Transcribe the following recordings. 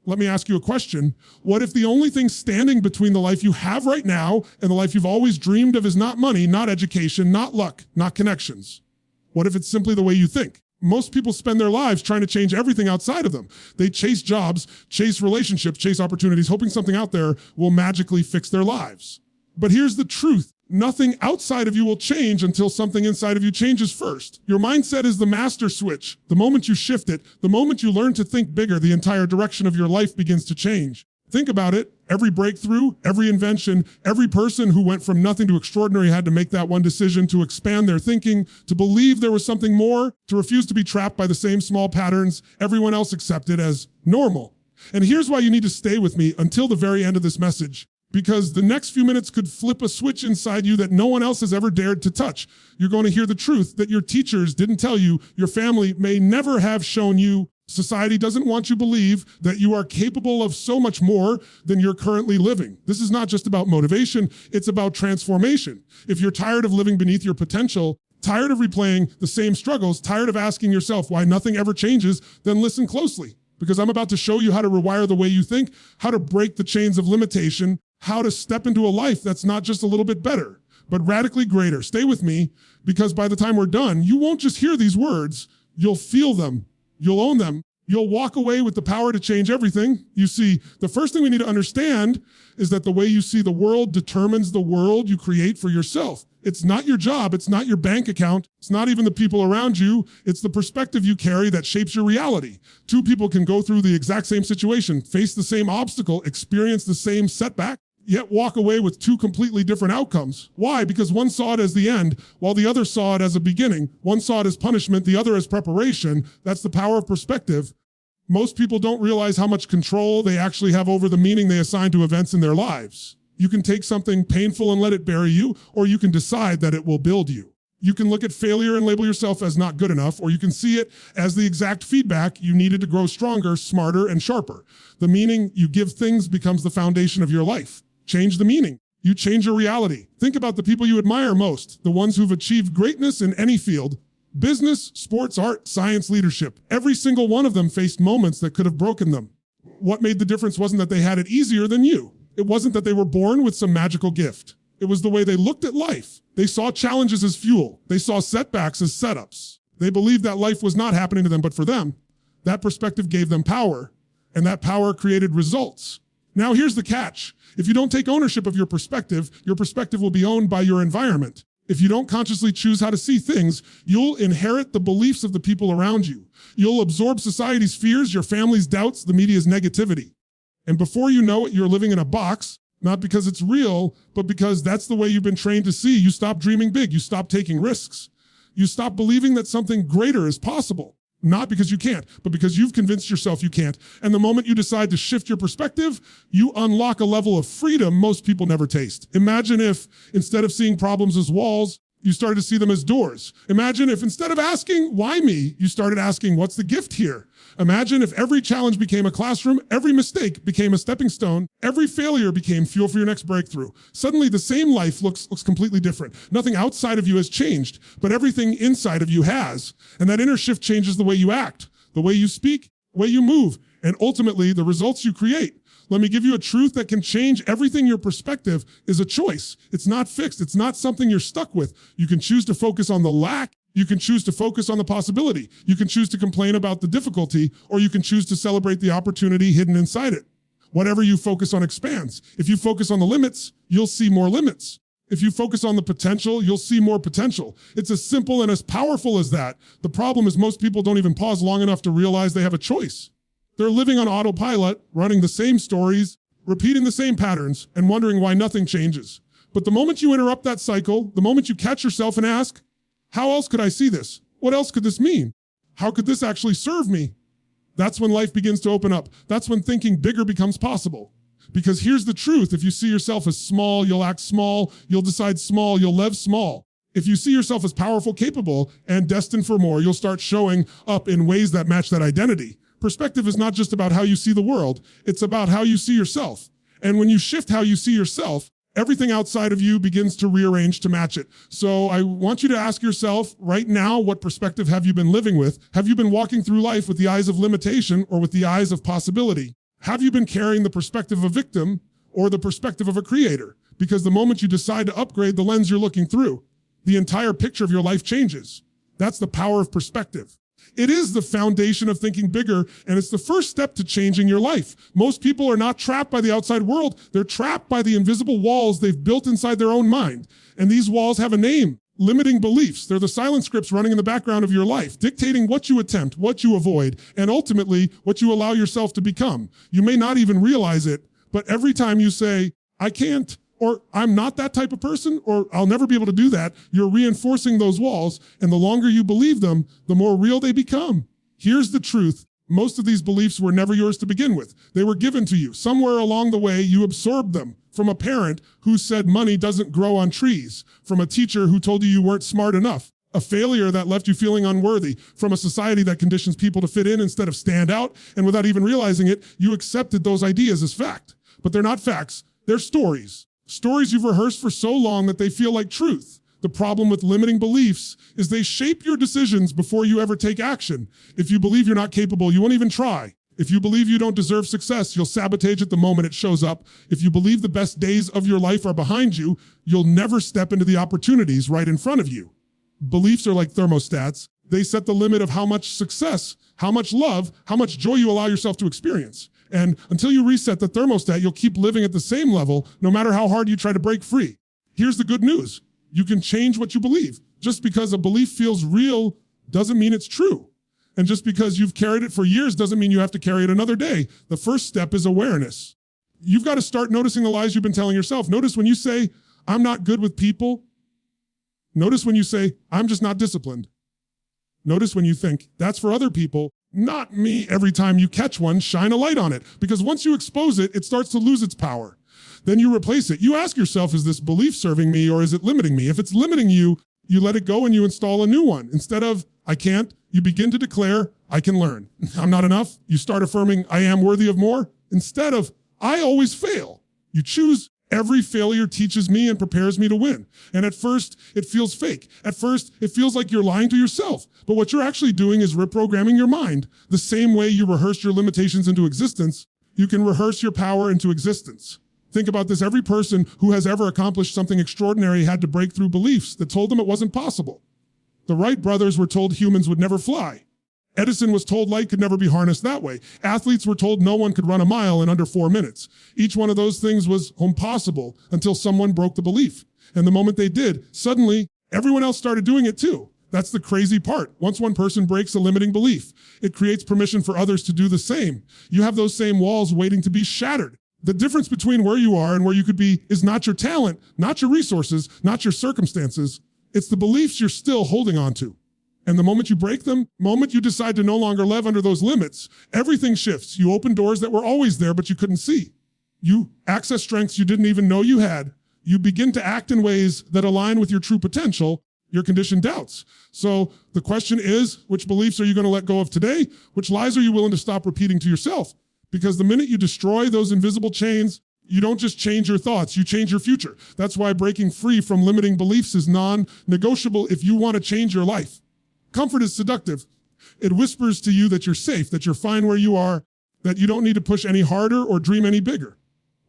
Let me ask you a question. What if the only thing standing between the life you have right now and the life you've always dreamed of is not money, not education, not luck, not connections? What if it's simply the way you think? Most people spend their lives trying to change everything outside of them. They chase jobs, chase relationships, chase opportunities, hoping something out there will magically fix their lives. But here's the truth. Nothing outside of you will change until something inside of you changes first. Your mindset is the master switch. The moment you shift it, the moment you learn to think bigger, the entire direction of your life begins to change. Think about it. Every breakthrough, every invention, every person who went from nothing to extraordinary had to make that one decision to expand their thinking, to believe there was something more, to refuse to be trapped by the same small patterns everyone else accepted as normal. And here's why you need to stay with me until the very end of this message. Because the next few minutes could flip a switch inside you that no one else has ever dared to touch. You're going to hear the truth that your teachers didn't tell you, your family may never have shown you. Society doesn't want you to believe that you are capable of so much more than you're currently living. This is not just about motivation, it's about transformation. If you're tired of living beneath your potential, tired of replaying the same struggles, tired of asking yourself why nothing ever changes, then listen closely. Because I'm about to show you how to rewire the way you think, how to break the chains of limitation, how to step into a life that's not just a little bit better, but radically greater. Stay with me, because by the time we're done, you won't just hear these words, you'll feel them, you'll own them, you'll walk away with the power to change everything. You see, the first thing we need to understand is that the way you see the world determines the world you create for yourself. It's not your job, it's not your bank account, it's not even the people around you, it's the perspective you carry that shapes your reality. Two people can go through the exact same situation, face the same obstacle, experience the same setback, yet walk away with two completely different outcomes. Why? Because one saw it as the end, while the other saw it as a beginning. One saw it as punishment, the other as preparation. That's the power of perspective. Most people don't realize how much control they actually have over the meaning they assign to events in their lives. You can take something painful and let it bury you, or you can decide that it will build you. You can look at failure and label yourself as not good enough, or you can see it as the exact feedback you needed to grow stronger, smarter, and sharper. The meaning you give things becomes the foundation of your life. Change the meaning. You change your reality. Think about the people you admire most, the ones who've achieved greatness in any field. Business, sports, art, science, leadership. Every single one of them faced moments that could have broken them. What made the difference wasn't that they had it easier than you. It wasn't that they were born with some magical gift. It was the way they looked at life. They saw challenges as fuel. They saw setbacks as setups. They believed that life was not happening to them, but for them. That perspective gave them power, and that power created results. Now here's the catch. If you don't take ownership of your perspective will be owned by your environment. If you don't consciously choose how to see things, you'll inherit the beliefs of the people around you. You'll absorb society's fears, your family's doubts, the media's negativity. And before you know it, you're living in a box, not because it's real, but because that's the way you've been trained to see. You stop dreaming big. You stop taking risks. You stop believing that something greater is possible. Not because you can't, but because you've convinced yourself you can't. And the moment you decide to shift your perspective, you unlock a level of freedom most people never taste. Imagine if, instead of seeing problems as walls, you started to see them as doors. Imagine if, instead of asking, why me, you started asking, what's the gift here? Imagine if every challenge became a classroom, every mistake became a stepping stone, every failure became fuel for your next breakthrough. Suddenly the same life looks completely different. Nothing outside of you has changed, but everything inside of you has. And that inner shift changes the way you act, the way you speak, the way you move, and ultimately the results you create. Let me give you a truth that can change everything. Your perspective is a choice. It's not fixed. It's not something you're stuck with. You can choose to focus on the lack. You can choose to focus on the possibility. You can choose to complain about the difficulty, or you can choose to celebrate the opportunity hidden inside it. Whatever you focus on expands. If you focus on the limits, you'll see more limits. If you focus on the potential, you'll see more potential. It's as simple and as powerful as that. The problem is most people don't even pause long enough to realize they have a choice. They're living on autopilot, running the same stories, repeating the same patterns, and wondering why nothing changes. But the moment you interrupt that cycle, the moment you catch yourself and ask, how else could I see this? What else could this mean? How could this actually serve me? That's when life begins to open up. That's when thinking bigger becomes possible. Because here's the truth. If you see yourself as small, you'll act small, you'll decide small, you'll live small. If you see yourself as powerful, capable, and destined for more, you'll start showing up in ways that match that identity. Perspective is not just about how you see the world. It's about how you see yourself. And when you shift how you see yourself, everything outside of you begins to rearrange to match it. So I want you to ask yourself right now, what perspective have you been living with? Have you been walking through life with the eyes of limitation or with the eyes of possibility? Have you been carrying the perspective of a victim or the perspective of a creator? Because the moment you decide to upgrade the lens you're looking through, the entire picture of your life changes. That's the power of perspective. It is the foundation of thinking bigger, and it's the first step to changing your life. Most people are not trapped by the outside world. They're trapped by the invisible walls they've built inside their own mind. And these walls have a name: limiting beliefs. They're the silent scripts running in the background of your life, dictating what you attempt, what you avoid, and ultimately what you allow yourself to become. You may not even realize it, but every time you say, I can't, or I'm not that type of person, or I'll never be able to do that, you're reinforcing those walls, and the longer you believe them, the more real they become. Here's the truth. Most of these beliefs were never yours to begin with. They were given to you. Somewhere along the way, you absorbed them from a parent who said money doesn't grow on trees, from a teacher who told you weren't smart enough, a failure that left you feeling unworthy, from a society that conditions people to fit in instead of stand out, and without even realizing it, you accepted those ideas as fact. But they're not facts, they're stories. Stories you've rehearsed for so long that they feel like truth. The problem with limiting beliefs is they shape your decisions before you ever take action. If you believe you're not capable, you won't even try. If you believe you don't deserve success, you'll sabotage it the moment it shows up. If you believe the best days of your life are behind you, you'll never step into the opportunities right in front of you. Beliefs are like thermostats. They set the limit of how much success, how much love, how much joy you allow yourself to experience. And until you reset the thermostat, you'll keep living at the same level, no matter how hard you try to break free. Here's the good news. You can change what you believe. Just because a belief feels real doesn't mean it's true. And just because you've carried it for years doesn't mean you have to carry it another day. The first step is awareness. You've got to start noticing the lies you've been telling yourself. Notice when you say, I'm not good with people. Notice when you say, I'm just not disciplined. Notice when you think, that's for other people, not me. Every time you catch one, shine a light on it. Because once you expose it, it starts to lose its power. Then you replace it. You ask yourself, is this belief serving me or is it limiting me? If it's limiting you, you let it go and you install a new one. Instead of, I can't, you begin to declare, I can learn. I'm not enough. You start affirming, I am worthy of more. Instead of, I always fail. You choose, every failure teaches me and prepares me to win. And at first, it feels fake. At first, it feels like you're lying to yourself. But what you're actually doing is reprogramming your mind. The same way you rehearse your limitations into existence, you can rehearse your power into existence. Think about this. Every person who has ever accomplished something extraordinary had to break through beliefs that told them it wasn't possible. The Wright brothers were told humans would never fly. Edison was told light could never be harnessed that way. Athletes were told no one could run a mile in under 4 minutes. Each one of those things was impossible until someone broke the belief. And the moment they did, suddenly everyone else started doing it too. That's the crazy part. Once one person breaks a limiting belief, it creates permission for others to do the same. You have those same walls waiting to be shattered. The difference between where you are and where you could be is not your talent, not your resources, not your circumstances. It's the beliefs you're still holding on to. And the moment you break them, moment you decide to no longer live under those limits, everything shifts. You open doors that were always there, but you couldn't see. You access strengths you didn't even know you had. You begin to act in ways that align with your true potential, your conditioned doubts. So the question is, which beliefs are you going to let go of today? Which lies are you willing to stop repeating to yourself? Because the minute you destroy those invisible chains, you don't just change your thoughts, you change your future. That's why breaking free from limiting beliefs is non-negotiable if you want to change your life. Comfort is seductive. It whispers to you that you're safe, that you're fine where you are, that you don't need to push any harder or dream any bigger.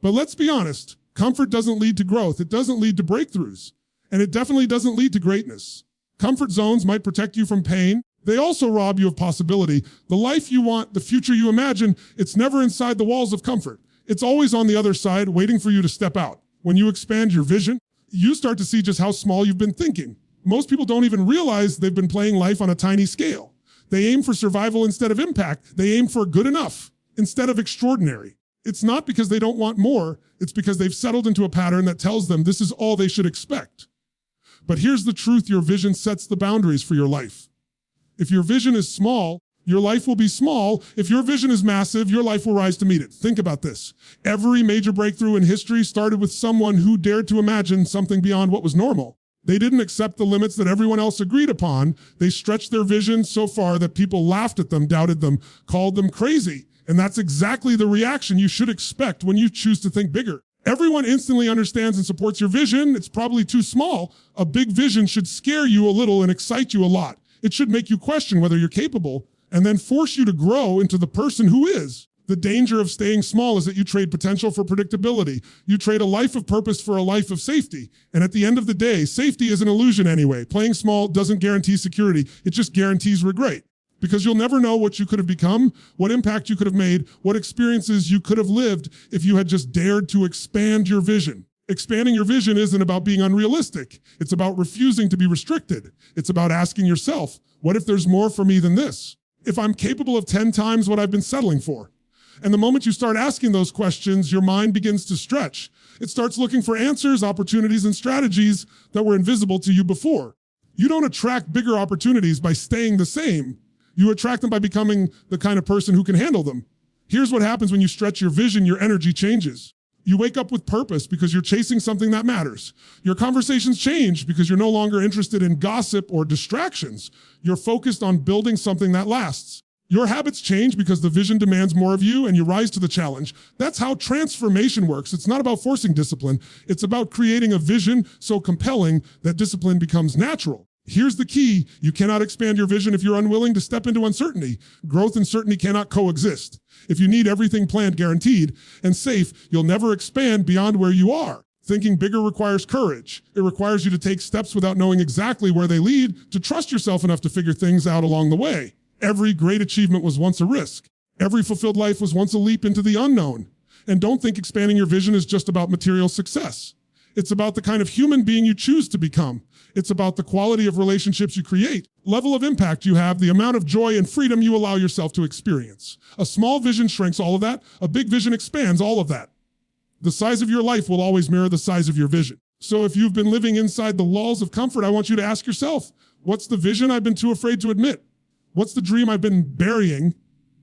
But let's be honest, comfort doesn't lead to growth. It doesn't lead to breakthroughs. And it definitely doesn't lead to greatness. Comfort zones might protect you from pain. They also rob you of possibility. The life you want, the future you imagine, it's never inside the walls of comfort. It's always on the other side, waiting for you to step out. When you expand your vision, you start to see just how small you've been thinking. Most people don't even realize they've been playing life on a tiny scale. They aim for survival instead of impact. They aim for good enough instead of extraordinary. It's not because they don't want more. It's because they've settled into a pattern that tells them this is all they should expect. But here's the truth. Your vision sets the boundaries for your life. If your vision is small, your life will be small. If your vision is massive, your life will rise to meet it. Think about this. Every major breakthrough in history started with someone who dared to imagine something beyond what was normal. They didn't accept the limits that everyone else agreed upon. They stretched their vision so far that people laughed at them, doubted them, called them crazy. And that's exactly the reaction you should expect when you choose to think bigger. Everyone instantly understands and supports your vision. It's probably too small. A big vision should scare you a little and excite you a lot. It should make you question whether you're capable and then force you to grow into the person who is. The danger of staying small is that you trade potential for predictability. You trade a life of purpose for a life of safety. And at the end of the day, safety is an illusion anyway. Playing small doesn't guarantee security. It just guarantees regret. Because you'll never know what you could have become, what impact you could have made, what experiences you could have lived if you had just dared to expand your vision. Expanding your vision isn't about being unrealistic. It's about refusing to be restricted. It's about asking yourself, what if there's more for me than this? If I'm capable of 10 times what I've been settling for? And the moment you start asking those questions, your mind begins to stretch. It starts looking for answers, opportunities, and strategies that were invisible to you before. You don't attract bigger opportunities by staying the same. You attract them by becoming the kind of person who can handle them. Here's what happens when you stretch your vision, your energy changes. You wake up with purpose because you're chasing something that matters. Your conversations change because you're no longer interested in gossip or distractions. You're focused on building something that lasts. Your habits change because the vision demands more of you and you rise to the challenge. That's how transformation works. It's not about forcing discipline. It's about creating a vision so compelling that discipline becomes natural. Here's the key. You cannot expand your vision if you're unwilling to step into uncertainty. Growth and certainty cannot coexist. If you need everything planned, guaranteed, and safe, you'll never expand beyond where you are. Thinking bigger requires courage. It requires you to take steps without knowing exactly where they lead, to trust yourself enough to figure things out along the way. Every great achievement was once a risk. Every fulfilled life was once a leap into the unknown. And don't think expanding your vision is just about material success. It's about the kind of human being you choose to become. It's about the quality of relationships you create, level of impact you have, the amount of joy and freedom you allow yourself to experience. A small vision shrinks all of that. A big vision expands all of that. The size of your life will always mirror the size of your vision. So if you've been living inside the walls of comfort, I want you to ask yourself, what's the vision I've been too afraid to admit? What's the dream I've been burying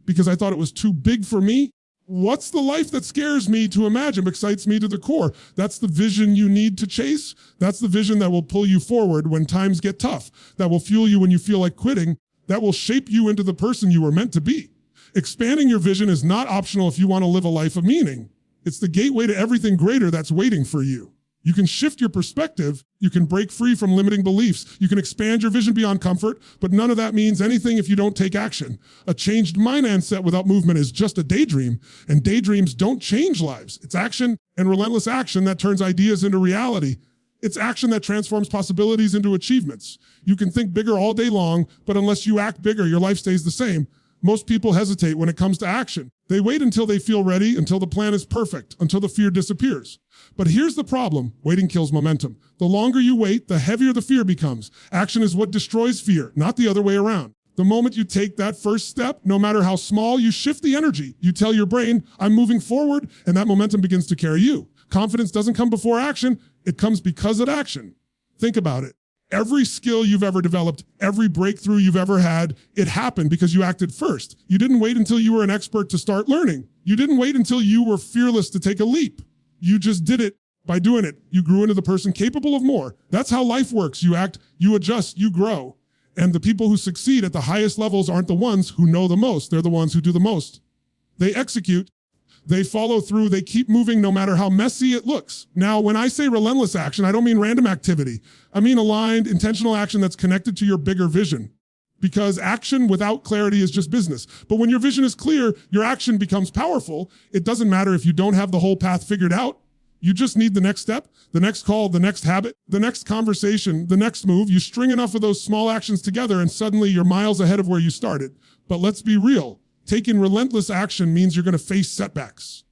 because I thought it was too big for me? What's the life that scares me to imagine, excites me to the core? That's the vision you need to chase. That's the vision that will pull you forward when times get tough, that will fuel you when you feel like quitting, that will shape you into the person you were meant to be. Expanding your vision is not optional if you want to live a life of meaning. It's the gateway to everything greater that's waiting for you. You can shift your perspective. You can break free from limiting beliefs. You can expand your vision beyond comfort, but none of that means anything if you don't take action. A changed mindset without movement is just a daydream, and daydreams don't change lives. It's action and relentless action that turns ideas into reality. It's action that transforms possibilities into achievements. You can think bigger all day long, but unless you act bigger, your life stays the same. Most people hesitate when it comes to action. They wait until they feel ready, until the plan is perfect, until the fear disappears. But here's the problem. Waiting kills momentum. The longer you wait, the heavier the fear becomes. Action is what destroys fear, not the other way around. The moment you take that first step, no matter how small, you shift the energy. You tell your brain, I'm moving forward, and that momentum begins to carry you. Confidence doesn't come before action. It comes because of action. Think about it. Every skill you've ever developed, every breakthrough you've ever had, it happened because you acted first. You didn't wait until you were an expert to start learning. You didn't wait until you were fearless to take a leap. You just did it by doing it. You grew into the person capable of more. That's how life works. You act, you adjust, you grow. And the people who succeed at the highest levels aren't the ones who know the most. They're the ones who do the most. They execute. They follow through, they keep moving no matter how messy it looks. Now, when I say relentless action, I don't mean random activity. I mean aligned, intentional action that's connected to your bigger vision. Because action without clarity is just business. But when your vision is clear, your action becomes powerful. It doesn't matter if you don't have the whole path figured out. You just need the next step, the next call, the next habit, the next conversation, the next move. You string enough of those small actions together and suddenly you're miles ahead of where you started. But let's be real. Taking relentless action means you're going to face setbacks.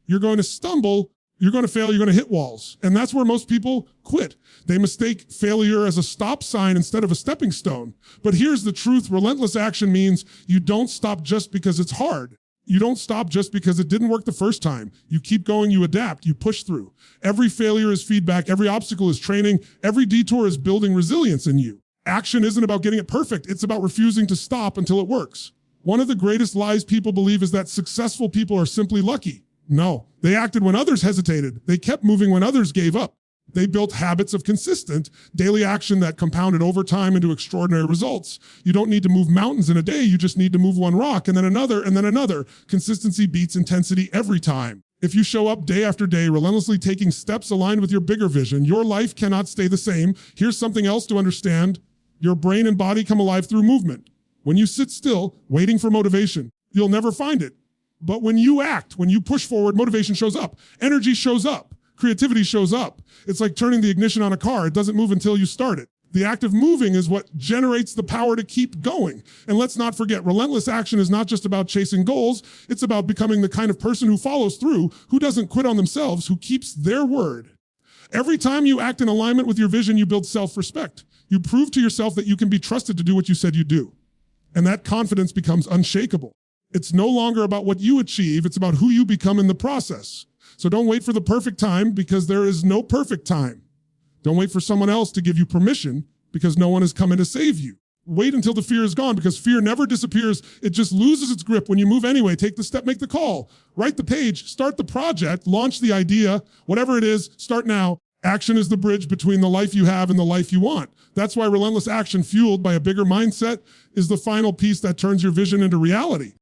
You're going to stumble, you're going to fail, you're going to hit walls. And that's where most people quit. They mistake failure as a stop sign instead of a stepping stone. But here's the truth. Relentless action means you don't stop just because it's hard. You don't stop just because it didn't work the first time. You keep going, you adapt, you push through. Every failure is feedback. Every obstacle is training. Every detour is building resilience in you. Action isn't about getting it perfect. It's about refusing to stop until it works. One of the greatest lies people believe is that successful people are simply lucky. No, they acted when others hesitated. They kept moving when others gave up. They built habits of consistent daily action that compounded over time into extraordinary results. You don't need to move mountains in a day. You just need to move one rock and then another and then another. Consistency beats intensity every time. If you show up day after day, relentlessly taking steps aligned with your bigger vision, your life cannot stay the same. Here's something else to understand. Your brain and body come alive through movement. When you sit still, waiting for motivation, you'll never find it. But when you act, when you push forward, motivation shows up, energy shows up, creativity shows up. It's like turning the ignition on a car. It doesn't move until you start it. The act of moving is what generates the power to keep going. And let's not forget, relentless action is not just about chasing goals. It's about becoming the kind of person who follows through, who doesn't quit on themselves, who keeps their word. Every time you act in alignment with your vision, you build self-respect. You prove to yourself that you can be trusted to do what you said you do. And that confidence becomes unshakable. It's no longer about what you achieve. It's about who you become in the process. So don't wait for the perfect time, because there is no perfect time. Don't wait for someone else to give you permission, because no one is coming to save you. Wait until the fear is gone, because fear never disappears. It just loses its grip when you move anyway. Take the step, make the call, write the page, start the project, launch the idea, whatever it is, start now. Action is the bridge between the life you have and the life you want. That's why relentless action fueled by a bigger mindset is the final piece that turns your vision into reality.